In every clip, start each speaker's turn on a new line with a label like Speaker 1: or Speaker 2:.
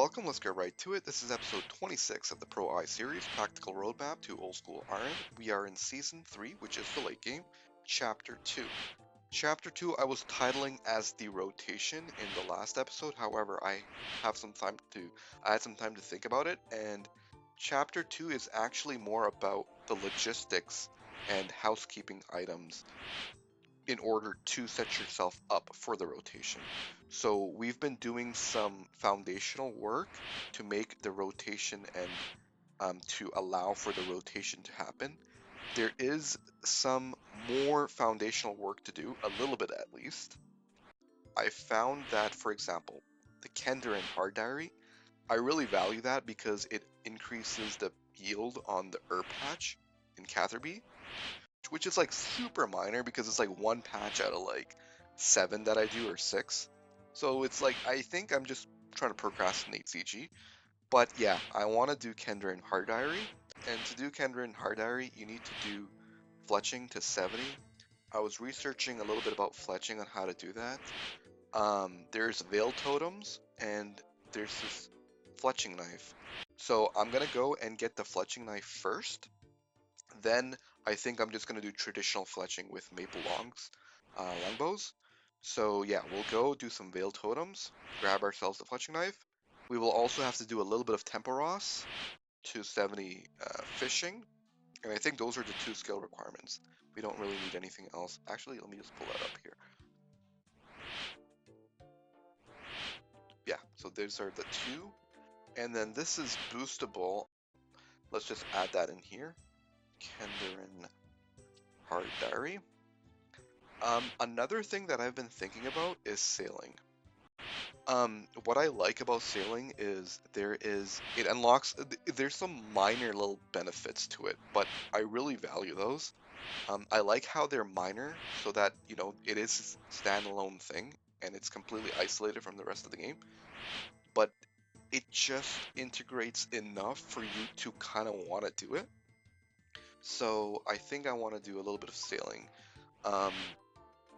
Speaker 1: welcome. Let's get right to it. This is episode 26 of the PROi series, Practical Roadmap to Old School Iron. We are in Season 3, which is the late game, Chapter 2. Chapter 2 I was titling as the rotation in the last episode, however, I had some time to think about it, and Chapter 2 is actually more about the logistics and housekeeping items in order to set yourself up for the rotation. So we've been doing some foundational work to make the rotation and to allow for the rotation to happen. There is some more foundational work to do, a little bit at least. I found that, for example, the Kender and Hard Diary, I really value that because it increases the yield on the herb patch in Catherby, which is like super minor because it's like one patch out of like 7 that I do, or 6. So it's like, I think I'm just trying to procrastinate CG. But yeah, I want to do Kender and Hard Diary. And to do Kender and Hard Diary, you need to do fletching to 70. I was researching a little bit about fletching on how to do that. There's veil totems and there's this fletching knife. So I'm gonna go and get the fletching knife first. Then I think I'm just gonna do traditional fletching with maple longbows. So yeah, we'll go do some veil totems, grab ourselves the fletching knife. We will also have to do a little bit of temporos to 70 fishing, and I think those are the 2 skill requirements. We don't really need anything else. Actually, let me just pull that up here. Yeah, so those are the 2. And then this is boostable. Let's just add that in here. Kenderin Hard Diary. Another thing that I've been thinking about is sailing. What I like about sailing is it unlocks, there's some minor little benefits to it, but I really value those. I like how they're minor so that, you know, it is a standalone thing and it's completely isolated from the rest of the game, but it just integrates enough for you to kind of want to do it. So I think I want to do a little bit of sailing.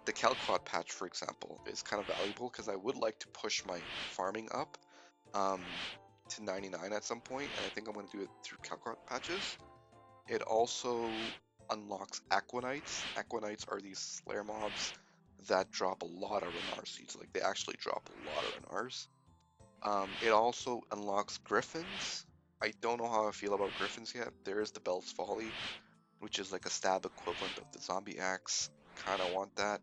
Speaker 1: The Calquat patch, for example, is kind of valuable because I would like to push my farming up to 99 at some point, and I think I'm going to do it through Calquat patches. It also unlocks Aquanites. Aquanites are these Slayer mobs that drop a lot of Renar seeds. Like, they actually drop a lot of Renars. It also unlocks Griffins. I don't know how I feel about Griffins yet. There is the Bell's Folly, which is like a stab equivalent of the Zombie Axe. Kind of want that.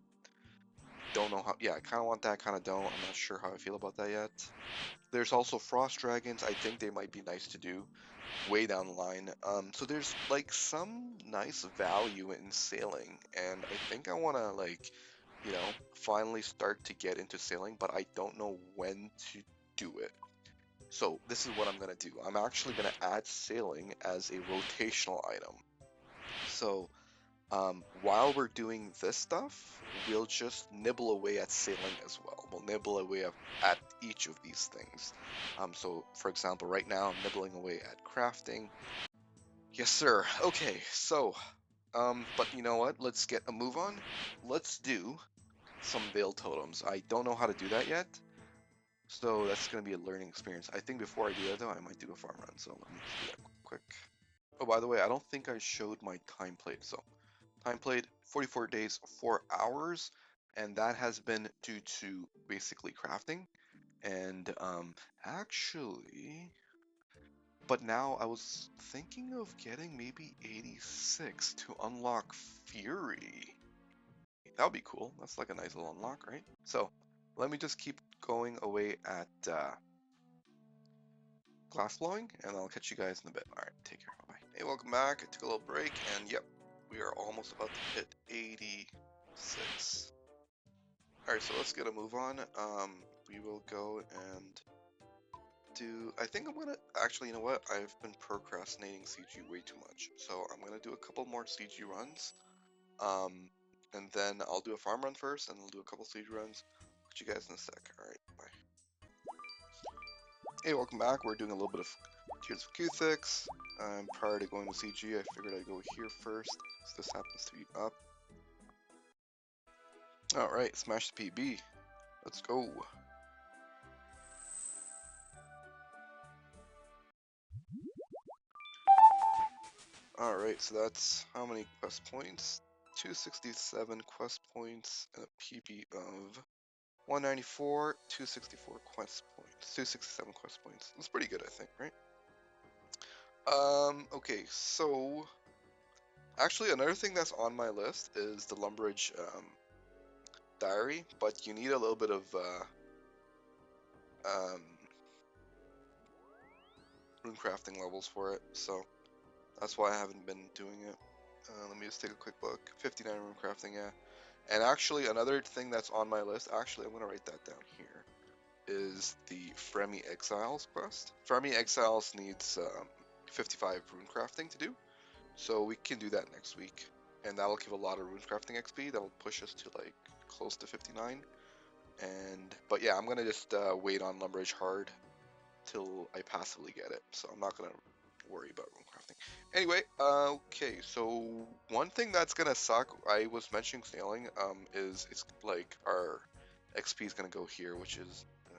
Speaker 1: Don't know how. Yeah, I kind of want that, kind of don't. I'm not sure how I feel about that yet. There's also Frost Dragons. I think they might be nice to do way down the line. So there's like some nice value in sailing, and I think I want to, like, you know, finally start to get into sailing, but I don't know when to do it. So this is what I'm gonna do. I'm actually gonna add sailing as a rotational item. So while we're doing this stuff, we'll just nibble away at sailing as well. We'll nibble away at each of these things. So for example, right now I'm nibbling away at crafting. Yes, sir. Okay, so, but you know what? Let's get a move on. Let's do some veil totems. I don't know how to do that yet, so that's going to be a learning experience. I think before I do that, though, I might do a farm run, so let me just do that quick. Oh, by the way, I don't think I showed my time played, so time played 44 days, 4 hours, and that has been due to basically crafting, and actually, but now I was thinking of getting maybe 86 to unlock Fury. That would be cool. That's like a nice little unlock, right? So let me just keep going away at glass blowing, and I'll catch you guys in a bit. All right, take care. Bye-bye. Hey, welcome back. I took a little break, and yep, we are almost about to hit 86. All right, so let's get a move on. We will go and I think I'm gonna, actually, you know what? I've been procrastinating CG way too much. So I'm gonna do a couple more CG runs. And then I'll do a farm run first, and I'll do a couple CG runs. Catch you guys in a sec. Alright, bye. Hey, welcome back. We're doing a little bit of Tears of Q6. Prior to going to CG, I figured I'd go here first, so this happens to be up. Alright, smash the PB. Let's go. Alright, so that's how many quest points? 267 quest points and a PB of 194, 264 quest points, 267 quest points. That's pretty good, I think, right? Okay, so actually another thing that's on my list is the Lumbridge diary, but you need a little bit of rune crafting levels for it, so that's why I haven't been doing it. Let me just take a quick look. 59 rune crafting, yeah. And actually, another thing that's on my list, actually, I'm going to write that down here, is the Fremi Exiles quest. Fremi Exiles needs 55 rune crafting to do, so we can do that next week. And that'll give a lot of rune crafting XP. That'll push us to like close to 59. But yeah, I'm going to just wait on Lumbridge hard till I passively get it. So I'm not going to worry about rune crafting. Anyway, okay, so one thing that's gonna suck, I was mentioning sailing, is it's like our XP is gonna go here, which is, I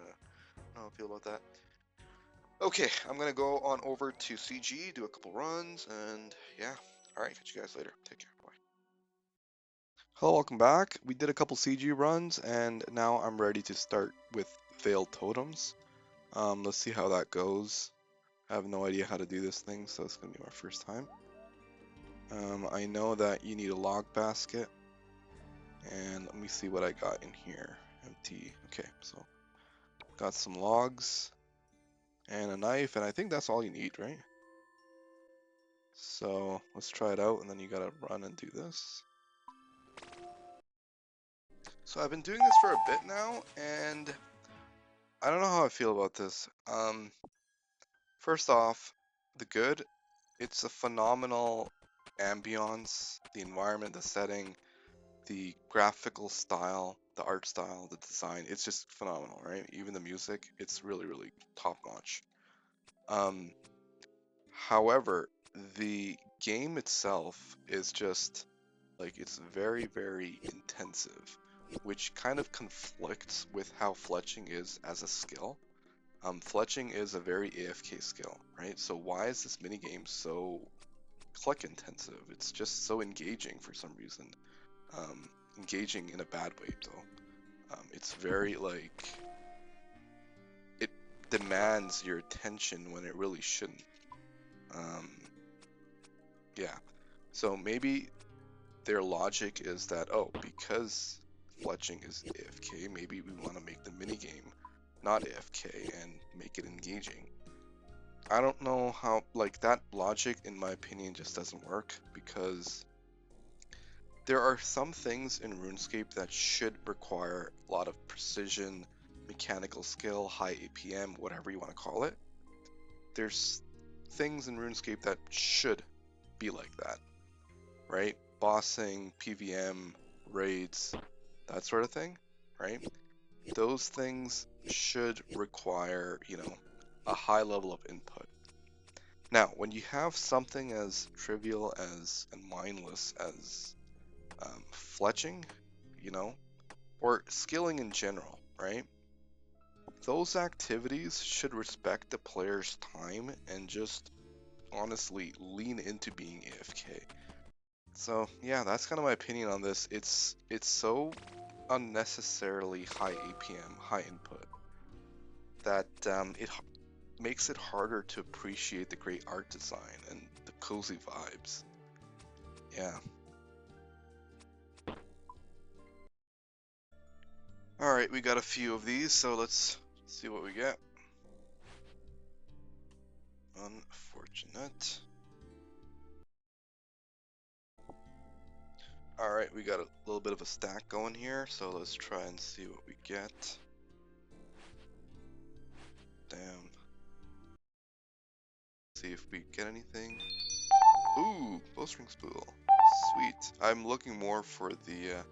Speaker 1: don't know how I feel about that. Okay, I'm gonna go on over to CG, do a couple runs, and yeah, alright, catch you guys later. Take care, bye. Hello, welcome back. We did a couple CG runs, and now I'm ready to start with Veiled Totems. Let's see how that goes. I have no idea how to do this thing, so it's gonna be my first time. I know that you need a log basket, and let me see what I got in here. Empty. Okay, so got some logs and a knife, and I think that's all you need, right? So let's try it out, and then you gotta run and do this. So I've been doing this for a bit now, and I don't know how I feel about this. First off, the good, it's a phenomenal ambiance, the environment, the setting, the graphical style, the art style, the design, it's just phenomenal, right? Even the music, it's really, really top notch. However, the game itself is just like it's very, very intensive, which kind of conflicts with how fletching is as a skill. Fletching is a very AFK skill, right? So why is this minigame so click intensive? It's just so engaging for some reason. Engaging in a bad way though. It's very like it demands your attention when it really shouldn't. Yeah, so maybe their logic is that, oh, because fletching is AFK, maybe we want to make the minigame not AFK and make it engaging. I don't know how, like, that logic in my opinion just doesn't work, because there are some things in RuneScape that should require a lot of precision, mechanical skill, high APM, whatever you want to call it. There's things in RuneScape that should be like that, right? Bossing, PVM, raids, that sort of thing, right? Those things should require, you know, a high level of input. Now, when you have something as trivial as and mindless as fletching, you know, or skilling in general, right? Those activities should respect the player's time and just honestly lean into being AFK. So yeah, that's kind of my opinion on this. It's so unnecessarily high APM, high input, that it makes it harder to appreciate the great art design and the cozy vibes. Yeah. Alright, we got a few of these, so let's see what we get. Unfortunate. Alright, we got a little bit of a stack going here, so let's try and see what we get. Damn. See if we get anything. Ooh, bowstring spool. Sweet. I'm looking more for the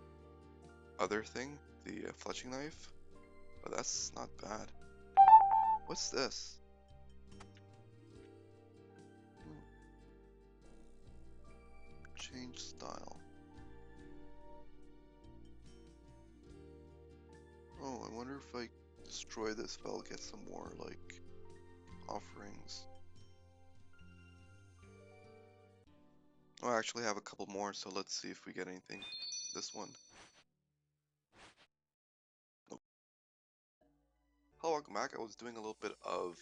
Speaker 1: other thing, the fletching knife, but that's not bad. What's this? Change style. Oh, I wonder if I destroy this, if I'll get some more, like, offerings. Oh, I actually have a couple more, so let's see if we get anything. This one. Nope. Hello, welcome back. I was doing a little bit of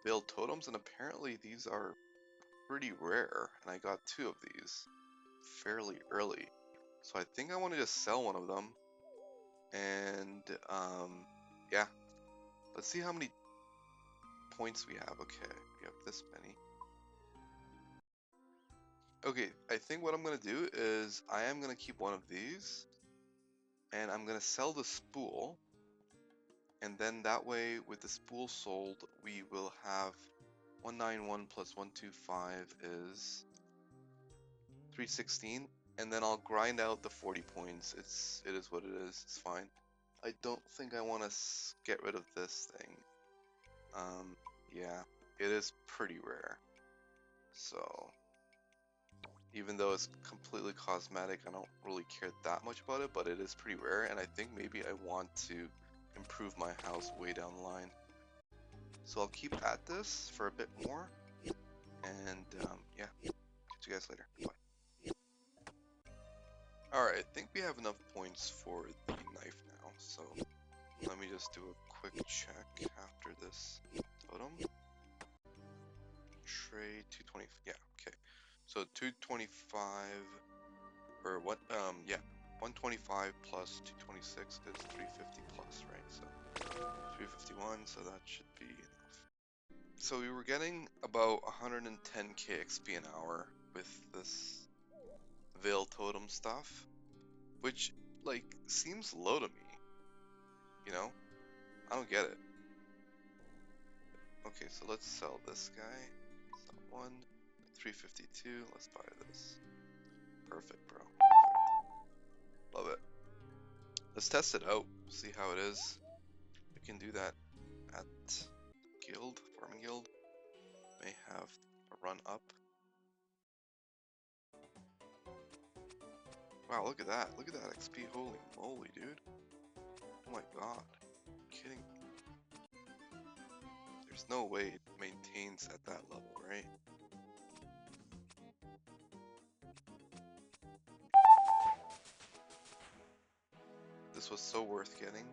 Speaker 1: build totems, and apparently these are pretty rare, and I got 2 of these fairly early. So I think I want to just sell one of them, and yeah, let's see how many points we have. Okay, we have this many. Okay, I think what I'm gonna do is I am gonna keep one of these, and I'm gonna sell the spool, and then that way with the spool sold, we will have 191 plus 125 is 316, and then I'll grind out the 40 points. It is what it is. It's fine. I don't think I want to get rid of this thing. Yeah, it is pretty rare. So even though it's completely cosmetic, I don't really care that much about it, but it is pretty rare, and I think maybe I want to improve my house way down the line. So I'll keep at this for a bit more, and yeah, catch you guys later. Bye. Alright, I think we have enough points for the knife now, so let me just do a quick check after this totem. Trade 220, yeah, okay. So 225, or what, yeah, 125 plus 226 is 350 plus, right? So 351, so that should be enough. So we were getting about 110k XP an hour with this Veil Totem stuff, which, like, seems low to me, you know? I don't get it. Okay, so let's sell this guy. Sell one. 352, let's buy this. Perfect, bro. Perfect. Love it. Let's test it out, see how it is. We can do that at guild, farming guild. May have a run up. Wow, look at that. Look at that XP. Holy moly, dude. Oh my god. Kidding me. There's no way it maintains at that level, right? This was so worth getting.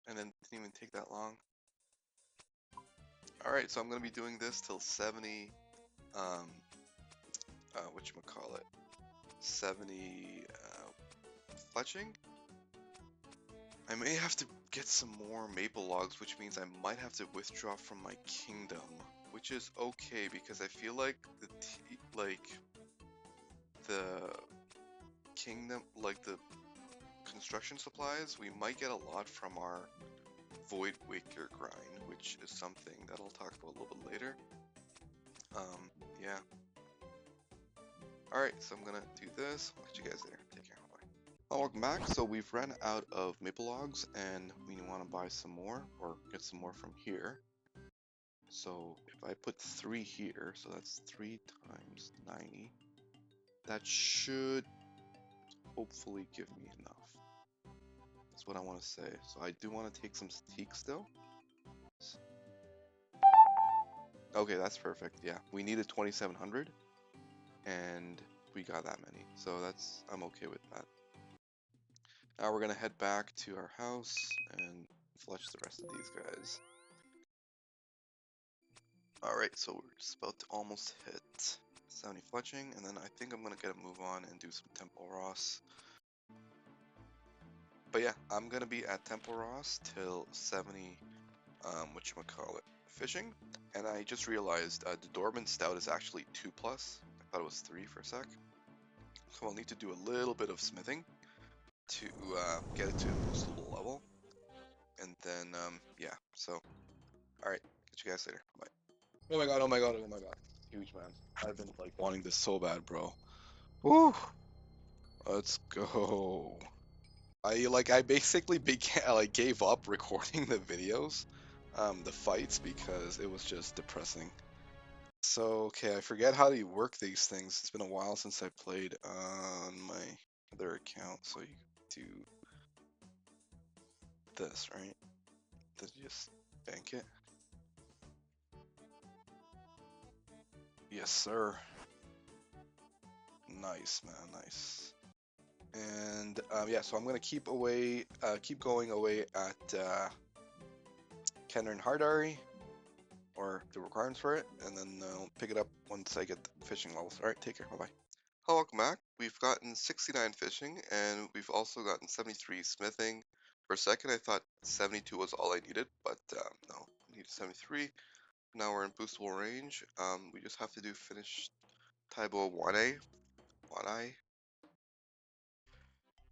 Speaker 1: And then didn't even take that long. Alright, so I'm gonna be doing this till 70 whatchamacallit, 70 fletching. I may have to get some more maple logs, which means I might have to withdraw from my kingdom, which is okay because I feel like the kingdom, like the construction supplies, we might get a lot from our Void Waker grind, which is something that I'll talk about a little bit later. Yeah. Alright, so I'm gonna do this. I'll catch you guys later. Take care. Bye. Oh, welcome back. So we've run out of maple logs and we want to buy some more or get some more from here. So if I put 3 here, so that's 3 times 90. That should hopefully give me enough. That's what I want to say. So I do want to take some teak still. Okay, that's perfect. Yeah, we needed 2,700 and we got that many. So I'm okay with that. Now we're gonna head back to our house and fletch the rest of these guys. Alright, so we're just about to almost hit 70 fletching, and then I think I'm gonna get a move on and do some Temple Ross. But yeah, I'm gonna be at Temple Ross till 70, fishing. And I just realized the Dorman Stout is actually 2+. I thought it was 3 for a sec. So I'll need to do a little bit of smithing to get it to a boostable level. And then, yeah, so, alright, catch you guys later. Bye. Oh my god, oh my god, oh my god. Huge, man. I've been, like, wanting this so bad, bro. Woo! Let's go. I basically gave up recording the videos, the fights, because it was just depressing. So, okay, I forget how to work these things. It's been a while since I played on my other account, so you do this, right? Then you just bank it. Yes, sir. Nice, man, nice. And yeah, so I'm gonna keep going away at Kenner and Hardari, or the requirements for it, and then I'll pick it up once I get the fishing levels. All right, take care. Bye bye. Hello, welcome back. We've gotten 69 fishing, and we've also gotten 73 smithing. For a second, I thought 72 was all I needed, but no, I needed 73. Now we're in boostable range. We just have to finish Taibo 1A. 1I.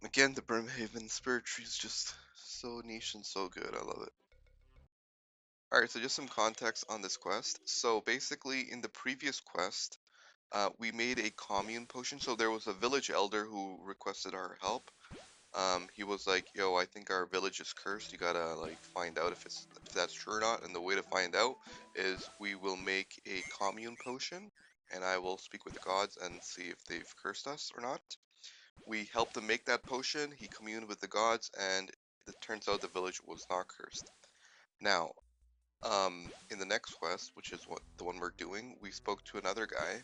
Speaker 1: Again, the Brimhaven Spirit Tree is just so niche and so good. I love it. Alright, so just some context on this quest. So basically, in the previous quest, we made a commune potion. So there was a village elder who requested our help. He was like, "Yo, I think our village is cursed. You gotta like find out if that's true or not." And the way to find out is we will make a commune potion, and I will speak with the gods and see if they've cursed us or not. We helped him make that potion. He communed with the gods, and it turns out the village was not cursed. Now, in the next quest, which is the one we're doing, we spoke to another guy,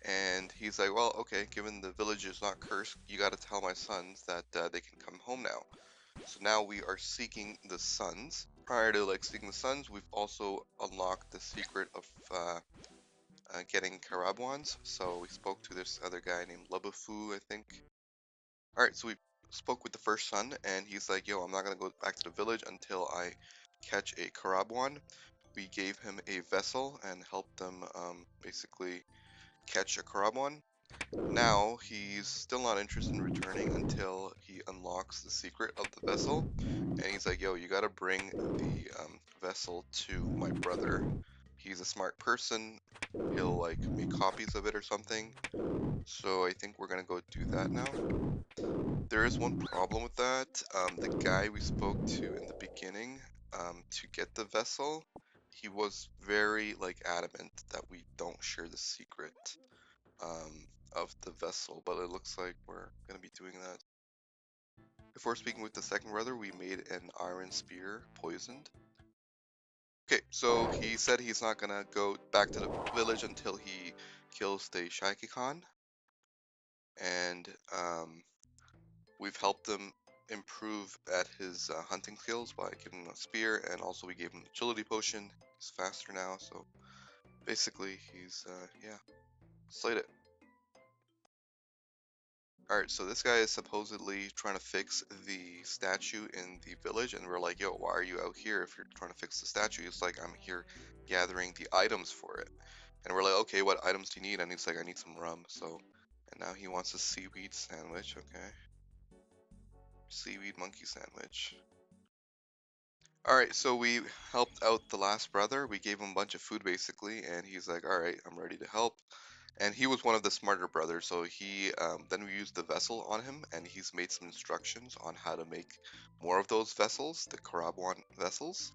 Speaker 1: and he's like, "Well, okay, given the village is not cursed, you got to tell my sons that they can come home now." So now we are seeking the sons. Prior to like seeking the sons, we've also unlocked the secret of getting Karabwans. So we spoke to this other guy named Labufu, I think. Alright, so we spoke with the first son, and he's like, "Yo, I'm not gonna go back to the village until I catch a Karabwan." We gave him a vessel and helped them basically catch a Karabwan. Now he's still not interested in returning until he unlocks the secret of the vessel, and he's like, "Yo, you gotta bring the vessel to my brother. He's a smart person. He'll like make copies of it or something." So I think we're gonna go do that now. There is one problem with that. The guy we spoke to in the beginning to get the vessel, he was very like adamant that we don't share the secret of the vessel, but it looks like we're gonna be doing that. Before speaking with the second brother, we made an iron spear poisoned. Okay, so he said he's not gonna go back to the village until he kills the Shaiki Khan, and we've helped him improve at his hunting skills by giving him a spear, and also we gave him the agility potion. He's faster now, so basically he's yeah, slayed it. Alright, so this guy is supposedly trying to fix the statue in the village, and we're like, "Yo, why are you out here if you're trying to fix the statue?" He's like, "I'm here gathering the items for it." And we're like, "Okay, what items do you need?" And he's like, "I need some rum." So, and now he wants a seaweed sandwich, okay. Seaweed monkey sandwich. Alright, so we helped out the last brother. We gave him a bunch of food basically, and he's like, "Alright, I'm ready to help." And he was one of the smarter brothers, so he then we used the vessel on him, and he's made some instructions on how to make more of those vessels, the Karabwan vessels.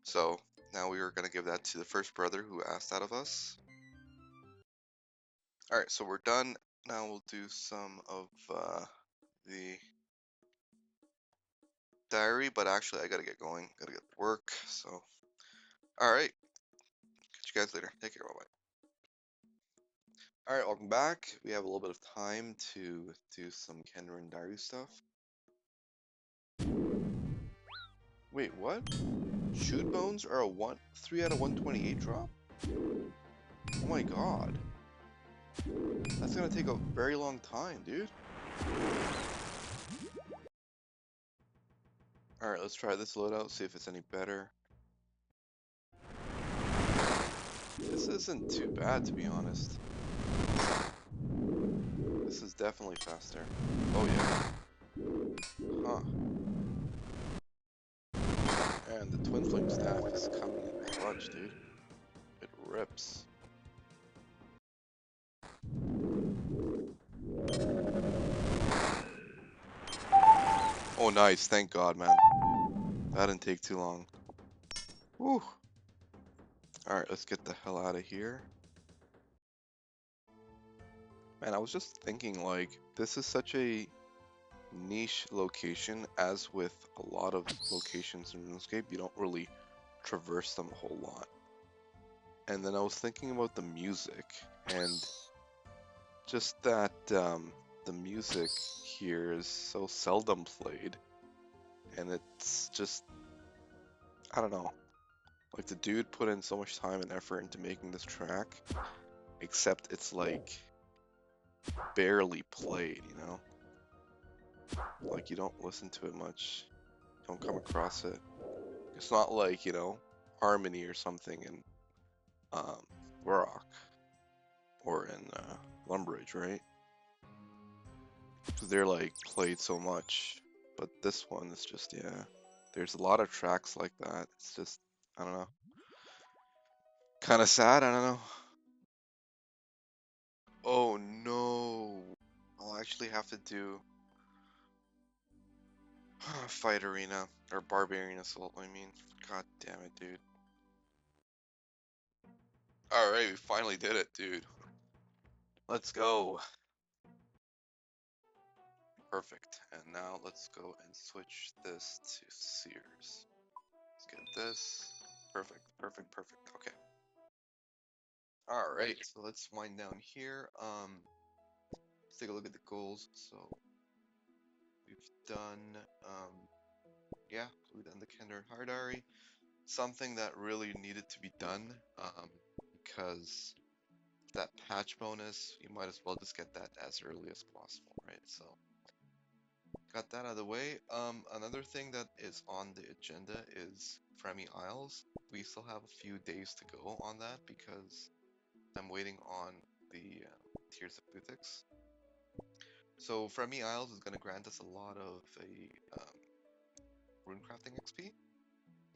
Speaker 1: So now we are going to give that to the first brother who asked that of us. Alright, so we're done. Now we'll do some of the diary, but actually I gotta get going, gotta get to work, so alright, catch you guys later, take care, bye bye. Alright, welcome back. We have a little bit of time to do some Kenran diary stuff. Wait, what? Shoot bones are a 3 out of 128 drop? Oh my god. That's gonna take a very long time, dude. Alright, let's try this loadout, see if it's any better. This isn't too bad, to be honest. This is definitely faster. Oh yeah. Huh. And the Twin Flame Staff is coming in clutch, dude. It rips. Oh nice, thank god, man. That didn't take too long. Woo! Alright, let's get the hell out of here. Man, I was just thinking, like, this is such a niche location, as with a lot of locations in RuneScape, you don't really traverse them a whole lot. And then I was thinking about the music, and Just that the music here is so seldom played, and it's just, I don't know. Like the dude put in so much time and effort into making this track, except it's like barely played, you know? Like you don't listen to it much, don't come across it. It's not like, you know, Harmony or something in um, Rock or in Lumbridge, right? Because they're like played so much. But this one is just, yeah, there's a lot of tracks like that. It's just, I don't know. Kind of sad, I don't know. Oh no. I'll actually have to do Fight Arena or Barbarian Assault, I mean. God damn it, dude. Alright, we finally did it, dude. Let's go. Perfect. And now let's go and switch this to Sears. Let's get this. Perfect, perfect, perfect. Okay. Alright, so let's wind down here. Let's take a look at the goals. So we've done yeah, so we've done the Kender and Hardari. Something that really needed to be done, because that patch bonus, you might as well just get that as early as possible, right? So got that out of the way. Another thing that is on the agenda is Fremi Isles. We still have a few days to go on that because I'm waiting on the Tears of Guthix. So Fremi Isles is going to grant us a lot of rune crafting XP,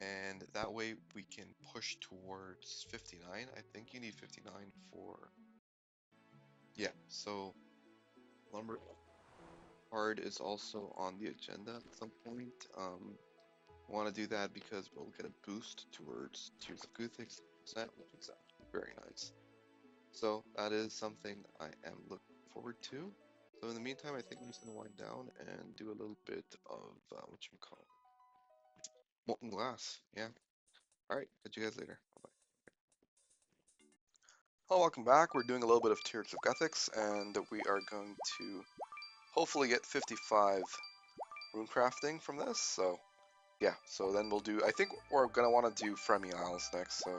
Speaker 1: and that way we can push towards 59. I think you need 59 for, yeah, so Lumber Hard is also on the agenda at some point. Want to do that because we'll get a boost towards Tears of Guthix, which is actually very nice. So that is something I am looking forward to. So in the meantime, I think I'm just gonna wind down and do a little bit of whatchamacallit, molten glass. Yeah. All right. Catch you guys later. Bye. Hello, welcome back. We're doing a little bit of Tears of Guthix, and we are going to hopefully get 55 rune crafting from this. So yeah. So then we'll do. I think we're gonna want to do Fremi Isles next. So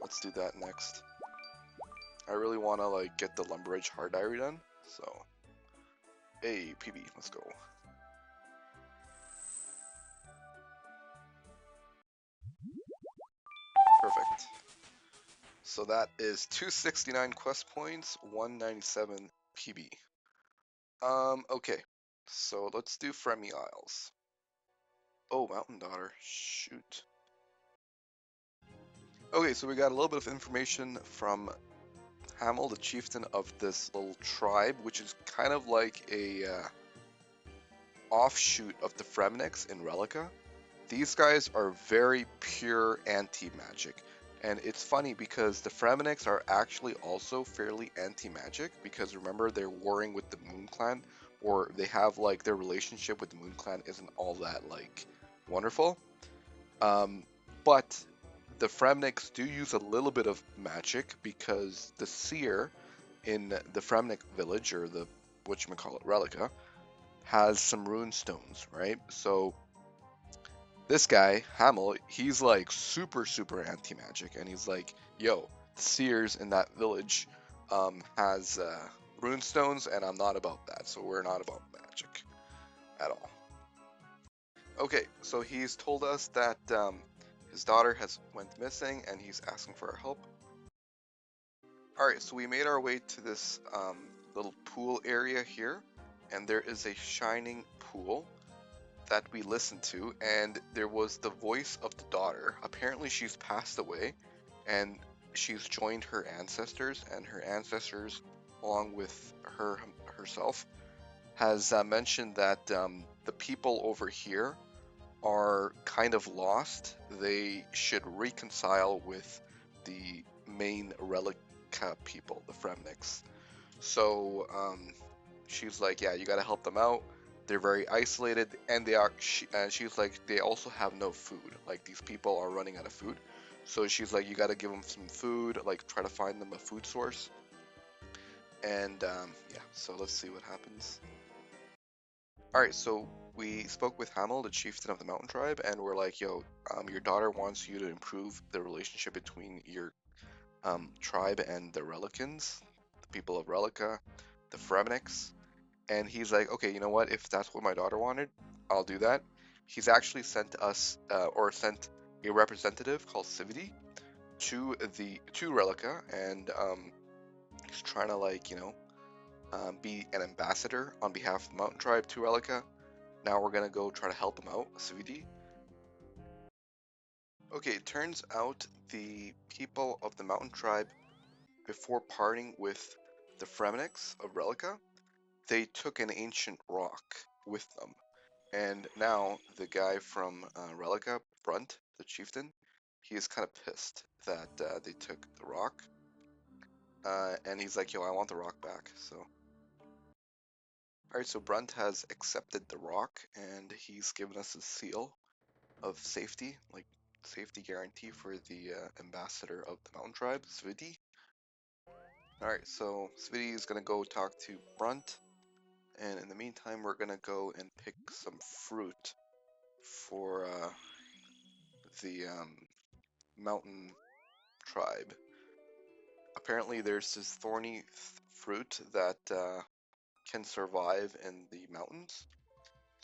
Speaker 1: let's do that next. I really want to like get the Lumbridge Hard Diary done. So, hey, PB, let's go. Perfect. So that is 269 quest points, 197 PB. Okay. So let's do Fremi Isles. Oh, Mountain Daughter. Shoot. Okay, so we got a little bit of information from Hamel, the chieftain of this little tribe, which is kind of like a offshoot of the Fremnix in Relica. These guys are very pure anti-magic. And it's funny because the Fremenix are actually also fairly anti-magic because remember they're warring with the Moon Clan, or they have like their relationship with the Moon Clan isn't all that like wonderful. But the Fremnix do use a little bit of magic because the seer in the Fremnic village, or the whatchamacallit Relica, has some rune stones, right? So this guy, Hamel, he's like super, super anti-magic, and he's like, yo, the seers in that village has rune stones, and I'm not about that, so we're not about magic at all. Okay, so he's told us that his daughter has went missing, and he's asking for our help. Alright, so we made our way to this little pool area here, and there is a shining pool that we listened to, and there was the voice of the daughter. Apparently she's passed away, and she's joined her ancestors, and her ancestors, along with herself, has mentioned that the people over here are kind of lost. They should reconcile with the main Relica people, the Fremnix. So she's like, yeah, you gotta help them out. They're very isolated, and they are. She's like, they also have no food. Like these people are running out of food, so she's like, you got to give them some food. Like try to find them a food source. And yeah, so let's see what happens. Alright, so we spoke with Hamel, the chieftain of the mountain tribe, and we're like, yo, your daughter wants you to improve the relationship between your tribe and the Relicans, the people of Relica, the Fremeniks. And he's like, okay, you know what? If that's what my daughter wanted, I'll do that. He's actually sent us, or sent a representative called Civity to Relica, and he's trying to, like, be an ambassador on behalf of the Mountain Tribe to Relica. Now we're gonna go try to help him out, Civity. Okay, it turns out the people of the Mountain Tribe, before parting with the Fremeniks of Relica, they took an ancient rock with them. And now the guy from Relica, Brunt, the chieftain, he is kind of pissed that they took the rock. And he's like, yo, I want the rock back. So, alright, so Brunt has accepted the rock and he's given us a seal of safety, like safety guarantee for the ambassador of the mountain tribe, Sviti. Alright, so Sviti is going to go talk to Brunt. And in the meantime, we're going to go and pick some fruit for the mountain tribe. Apparently, there's this thorny fruit that can survive in the mountains.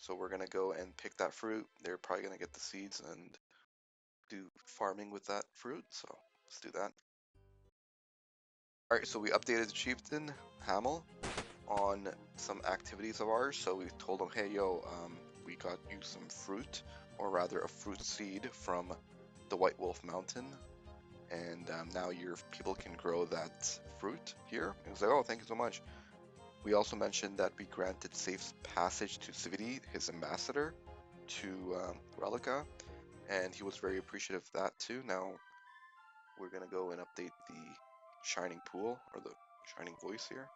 Speaker 1: So we're gonna go and pick that fruit. They're probably gonna get the seeds and do farming with that fruit. So let's do that. All right. So we updated the chieftain Hamel on some activities of ours. So we told him, hey, yo, we got you some fruit, or rather a fruit seed from the White Wolf Mountain. And now your people can grow that fruit here. He was like, oh, thank you so much. We also mentioned that we granted safe passage to Civity, his ambassador, to Relica, and he was very appreciative of that too. Now we're gonna go and update the Shining Pool, or the Shining Voice here.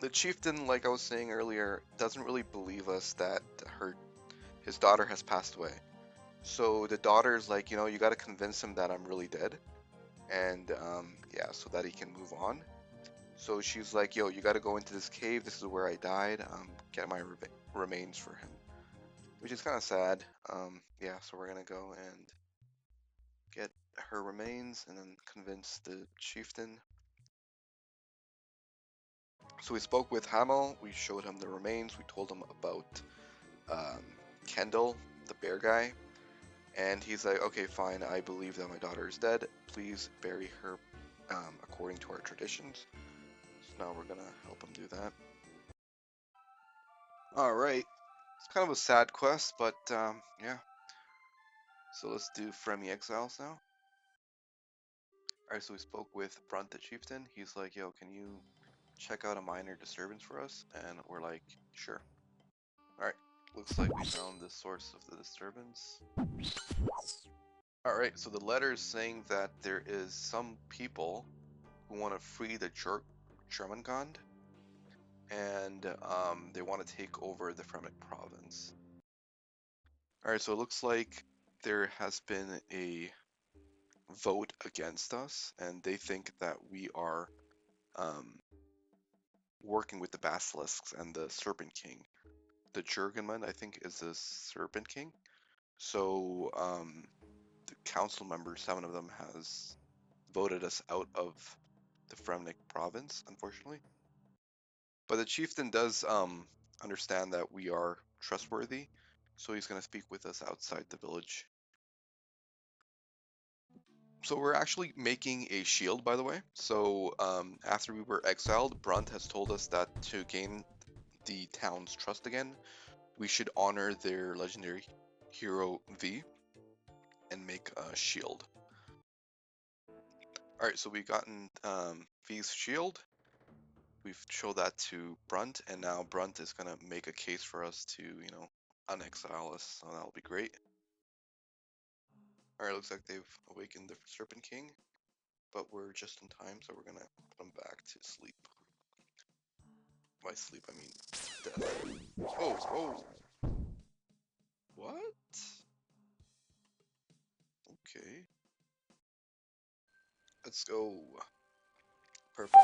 Speaker 1: The chieftain, like I was saying earlier, doesn't really believe us that his daughter has passed away. So the daughter's like, you gotta convince him that I'm really dead, and yeah, so that he can move on. So she's like, yo, you gotta go into this cave, this is where I died, get my remains for him. Which is kind of sad. Yeah, so we're gonna go and get her remains and then convince the chieftain. So we spoke with Hamel, we showed him the remains, we told him about um, Kendall, the bear guy, and he's like, okay, fine, I believe that my daughter is dead, please bury her according to our traditions. So now we're gonna help him do that. Alright, it's kind of a sad quest, but yeah. So let's do Fremi Exiles now. Alright, so we spoke with Brunt the Chieftain. He's like, yo, can you check out a minor disturbance for us? And we're like, sure. Alright, looks like we found the source of the disturbance. Alright, so the letter is saying that there is some people who want to free the Germangand, and they want to take over the Fremenic province. Alright, so it looks like there has been a vote against us, and they think that we are working with the Basilisks and the Serpent King. The Jurgenman, I think, is the Serpent King. So the council members, 7 of them, has voted us out of the Fremenic province, unfortunately. But the chieftain does understand that we are trustworthy, so he's going to speak with us outside the village. So we're actually making a shield, by the way. So after we were exiled, Brunt has told us that to gain the town's trust again, we should honor their legendary hero V and make a shield. Alright, so we've gotten V's shield. We've showed that to Brunt, and now Brunt is going to make a case for us to, unexile us, so that'll be great. Alright, looks like they've awakened the Serpent King, but we're just in time, so we're going to put him back to sleep. By sleep, I mean death. Oh, whoa! What? Okay. Let's go. Perfect.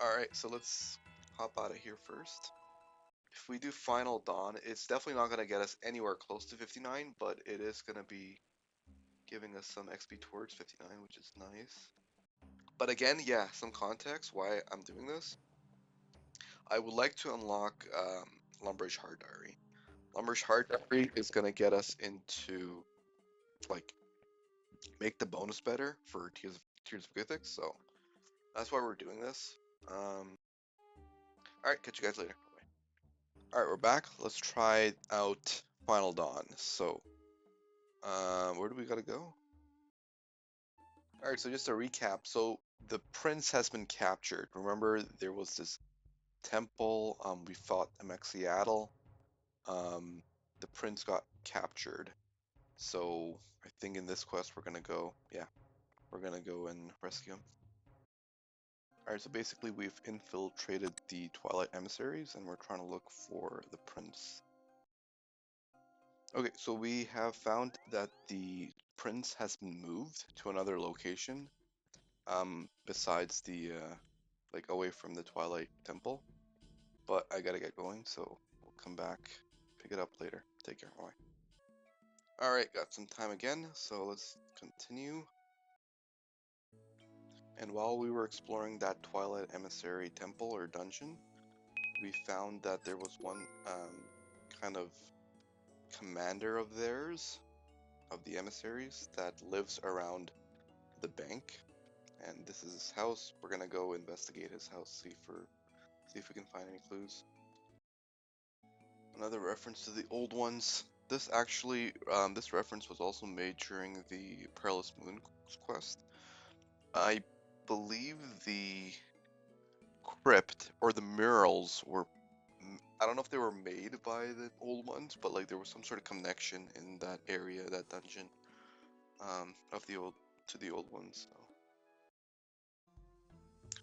Speaker 1: Alright, so let's hop out of here first. If we do Final Dawn, it's definitely not going to get us anywhere close to 59, but it is going to be giving us some XP towards 59, which is nice. But again, yeah, some context why I'm doing this. I would like to unlock Lumbridge Hard Diary. Lumbridge Hard Diary is going to get us into, like, make the bonus better for Tears of Mythics, so that's why we're doing this. Alright, catch you guys later. Alright, we're back. Let's try out Final Dawn. So, where do we gotta go? Alright, so just a recap. So, the prince has been captured. Remember, there was this temple, we fought Amexiatl. The prince got captured. So, I think in this quest we're gonna go, yeah, we're gonna go and rescue him. Alright, so basically we've infiltrated the Twilight Emissaries and we're trying to look for the prince. Okay, so we have found that the prince has been moved to another location, besides the, like away from the Twilight Temple. But I gotta get going, so we'll come back, pick it up later. Take care, bye. Alright, got some time again, so let's continue. And while we were exploring that Twilight Emissary Temple or dungeon, we found that there was one, kind of commander of theirs, of the emissaries, that lives around the bank, and this is his house. We're gonna go investigate his house, see if we can find any clues. Another reference to the old ones. This actually, this reference was also made during the Perilous Moon quest. I believe the crypt or the murals were, I don't know if they were made by the old ones, but like there was some sort of connection in that area, that dungeon, of the old to the old ones.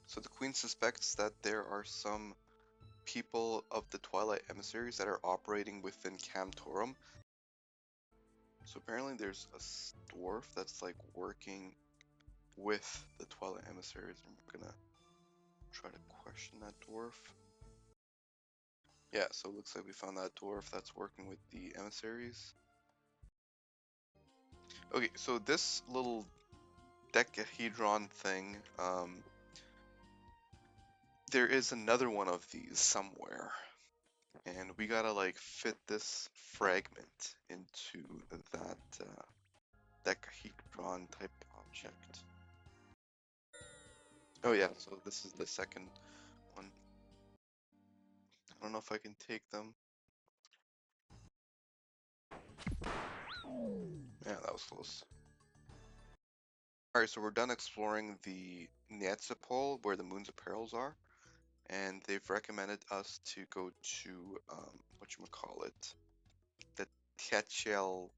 Speaker 1: So the queen suspects that there are some people of the Twilight Emissaries that are operating within Camtorum. So apparently there's a dwarf that's like working with the Twilight Emissaries, and we're gonna try to question that dwarf. Yeah, so it looks like we found that dwarf that's working with the emissaries. Okay, so this little decahedron thing, there is another one of these somewhere. And we gotta like fit this fragment into that decahedron type object. Oh yeah, so this is the second one. I don't know if I can take them. Yeah, that was close. Alright, so we're done exploring the Netzapol, where the Moon's Apparels are, and they've recommended us to go to, whatchamacallit, the Tietjel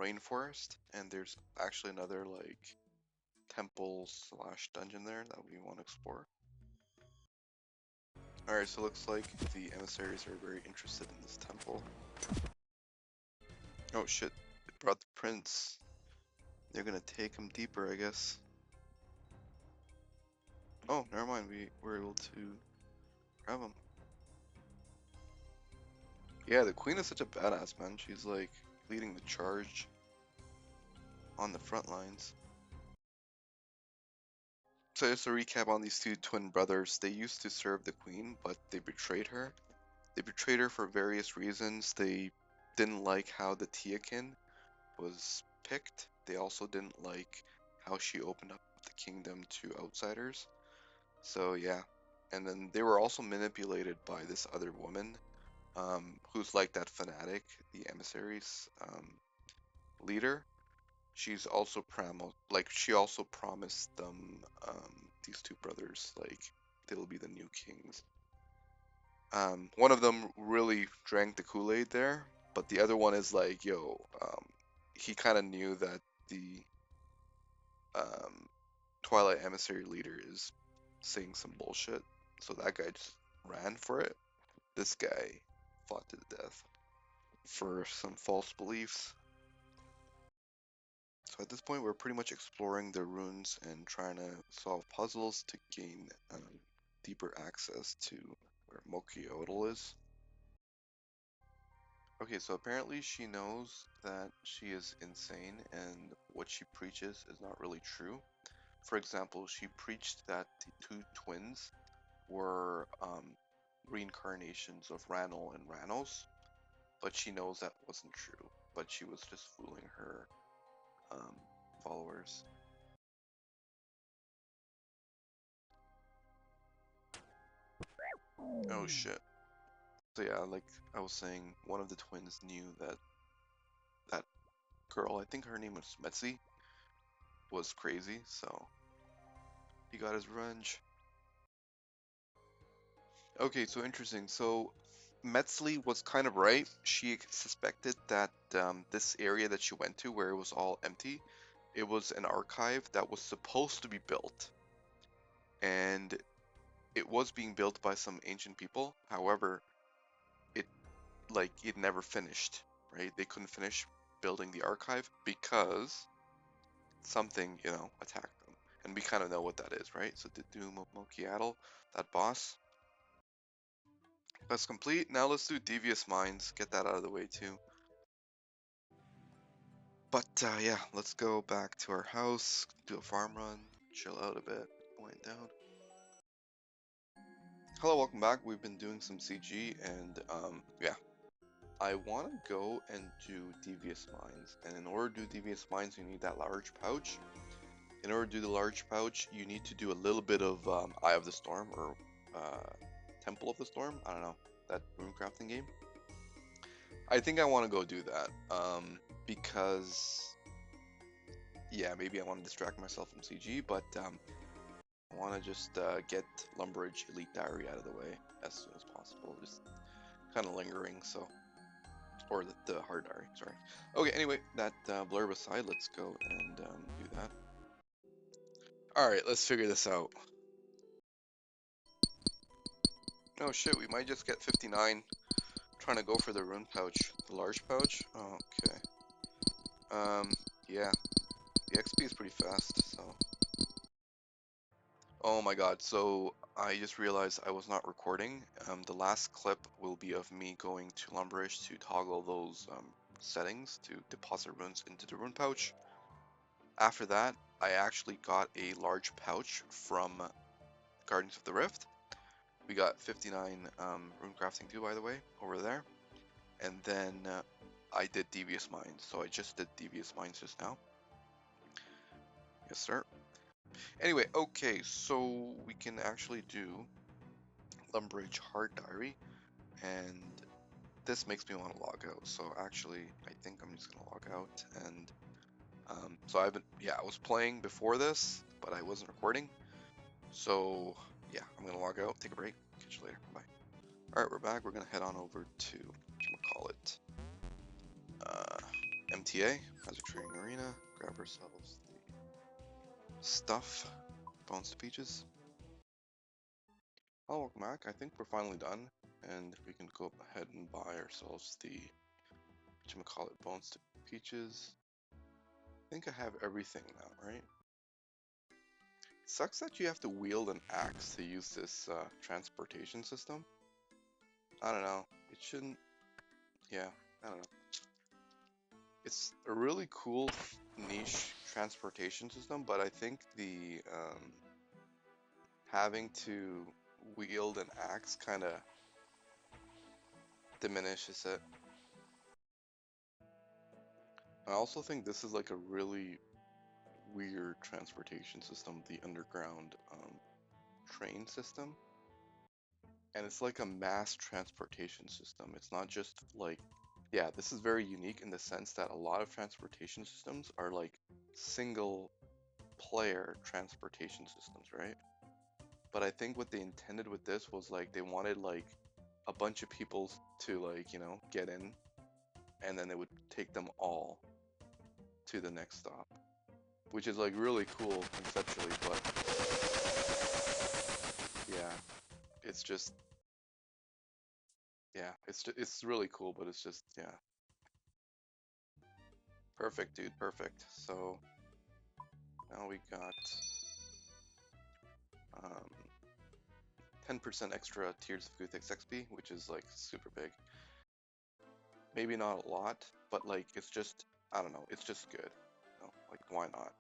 Speaker 1: Rainforest, and there's actually another, like, temple slash dungeon there that we want to explore. Alright, so it looks like the emissaries are very interested in this temple. Oh shit, they brought the prince. They're gonna take him deeper, I guess. Oh, never mind, we were able to grab him. Yeah, the queen is such a badass, man. She's like leading the charge on the front lines. So just to recap on these two twin brothers, they used to serve the queen, but they betrayed her. They betrayed her for various reasons. They didn't like how the Tiakin was picked. They also didn't like how she opened up the kingdom to outsiders. So yeah, and then they were also manipulated by this other woman, who's like that fanatic, the emissaries leader. She's also she also promised them, these two brothers, like they'll be the new kings. One of them really drank the Kool-Aid there, but the other one is like, yo, he kind of knew that the um, Twilight Emissary leader is saying some bullshit, so that guy just ran for it. This guy fought to the death for some false beliefs. So at this point, we're pretty much exploring the runes and trying to solve puzzles to gain deeper access to where Mokiodal is. Okay, so apparently she knows that she is insane and what she preaches is not really true. For example, she preached that the two twins were reincarnations of Ranal and Ranos, but she knows that wasn't true. But she was just fooling her um, followers. Oh shit. So yeah, like I was saying, one of the twins knew that that girl, I think her name was Metzi, was crazy, so he got his revenge. Okay, so interesting. So Metzli was kind of right. She suspected that this area that she went to, where it was all empty, it was an archive that was supposed to be built. And it was being built by some ancient people. However, it it never finished, right? They couldn't finish building the archive because something, attacked them. And we kind of know what that is, right? So the Doom of Mokiatl, that boss. That's complete. Now let's do Devious Minds. Get that out of the way too. But yeah, let's go back to our house, do a farm run, chill out a bit, wind down. Hello, welcome back. We've been doing some CG, and yeah, I want to go and do Devious Minds. And in order to do Devious Minds, you need that large pouch. In order to do the large pouch, you need to do a little bit of Eye of the Storm or Temple of the Storm. I don't know, that rune crafting game. I think I want to go do that because, yeah, maybe I want to distract myself from CG, but I want to just get Lumbridge Elite Diary out of the way as soon as possible. Just kind of lingering, so. Or the hard diary, sorry. Okay, anyway, that blurb aside, let's go and do that. Alright, let's figure this out. Oh shit, we might just get 59. Trying to go for the rune pouch. The large pouch? Oh, okay. Yeah. The XP is pretty fast, so. Oh my god, so I just realized I was not recording. The last clip will be of me going to Lumbridge to toggle those settings to deposit runes into the rune pouch. After that, I actually got a large pouch from Guardians of the Rift. We got 59 rune crafting too, by the way, over there. And then I did Devious Minds, so I just did Devious Minds just now. Yes, sir. Anyway, okay, so we can actually do Lumbridge Hard Diary, and this makes me want to log out. So actually, I think I'm just gonna log out, and so I was playing before this, but I wasn't recording. So yeah, I'm gonna log out, take a break, catch you later, bye. All right, we're back. We're gonna head on over to MTA, Magic Trading Arena, grab ourselves the stuff, Bones to Peaches. Oh, welcome back. I think we're finally done, and we can go ahead and buy ourselves the Bones to Peaches. I think I have everything now, right? It sucks that you have to wield an axe to use this transportation system. I don't know. It shouldn't. Yeah, I don't know. It's a really cool niche transportation system, but I think the having to wield an axe kind of diminishes it. I also think this is like a really weird transportation system, the underground train system. And it's like a mass transportation system. It's not just like, yeah, this is very unique in the sense that a lot of transportation systems are like single player transportation systems, right? But I think what they intended with this was like they wanted like a bunch of people to like, get in, and then it would take them all to the next stop, which is like really cool conceptually, but yeah, it's just, yeah, it's really cool, but it's just, yeah. Perfect, dude, perfect. So now we got 10% extra Tears of Guthix XP, which is like super big. Maybe not a lot, but like it's just, I don't know, it's just good. You know, like why not?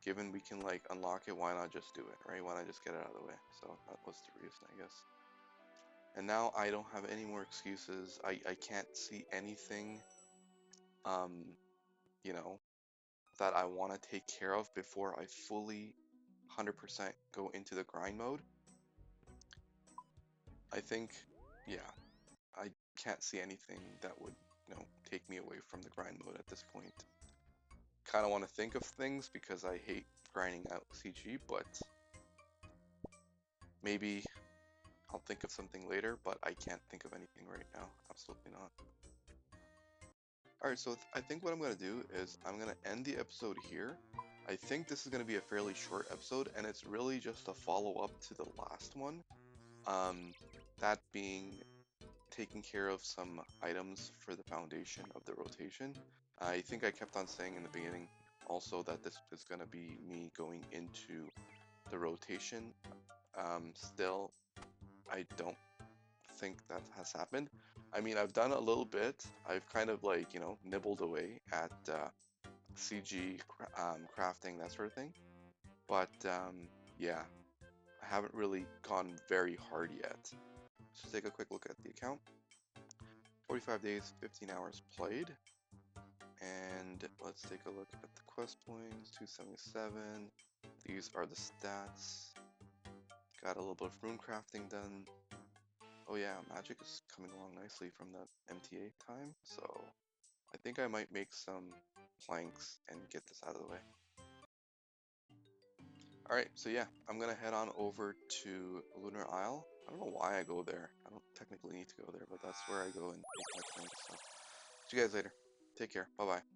Speaker 1: Given we can like unlock it, why not just do it, right? Why not just get it out of the way? So that was the reason, I guess. And now I don't have any more excuses. I can't see anything, you know, that I want to take care of before I fully 100% go into the grind mode. I think, yeah, I can't see anything that would, take me away from the grind mode at this point. Kind of want to think of things because I hate grinding out CG, but maybe I'll think of something later, but I can't think of anything right now. Absolutely not. Alright, so I think what I'm going to do is I'm going to end the episode here. I think this is going to be a fairly short episode, and it's really just a follow-up to the last one. That being taking care of some items for the foundation of the rotation. I think I kept on saying in the beginning also that this is going to be me going into the rotation. Still, I don't think that has happened. I mean, I've done a little bit. I've kind of like, nibbled away at CG crafting, that sort of thing. But yeah, I haven't really gone very hard yet. Let's take a quick look at the account. 45 days, 15 hours played. And let's take a look at the quest points, 277. These are the stats. Got a little bit of rune crafting done. Oh yeah, magic is coming along nicely from that MTA time, so I think I might make some planks and get this out of the way. Alright, so yeah, I'm gonna head on over to Lunar Isle. I don't know why I go there. I don't technically need to go there, but that's where I go and make my planks. So, see you guys later. Take care. Bye-bye.